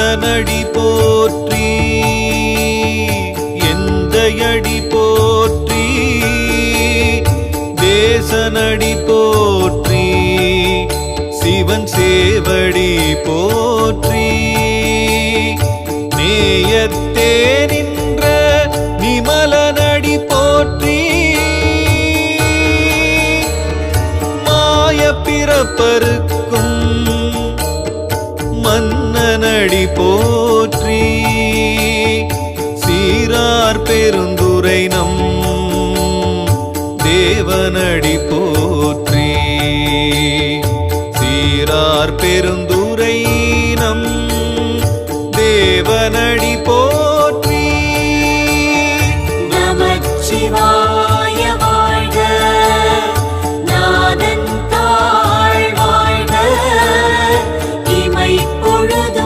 சிவனடி போற்றி, எந்தையடி போற்றி, தேசனடி போற்றி, சிவன் சேவடி போற்றி, நேயத்தே நின்ற நிமலனடி போற்றி, மாய பிறப்பருக்கும் மன்னனடி போற்றி, சீரார் பெருந்துரை நம் தேவனடி போற்றி, சீரார் பெருந்துரை நம் தேவனடி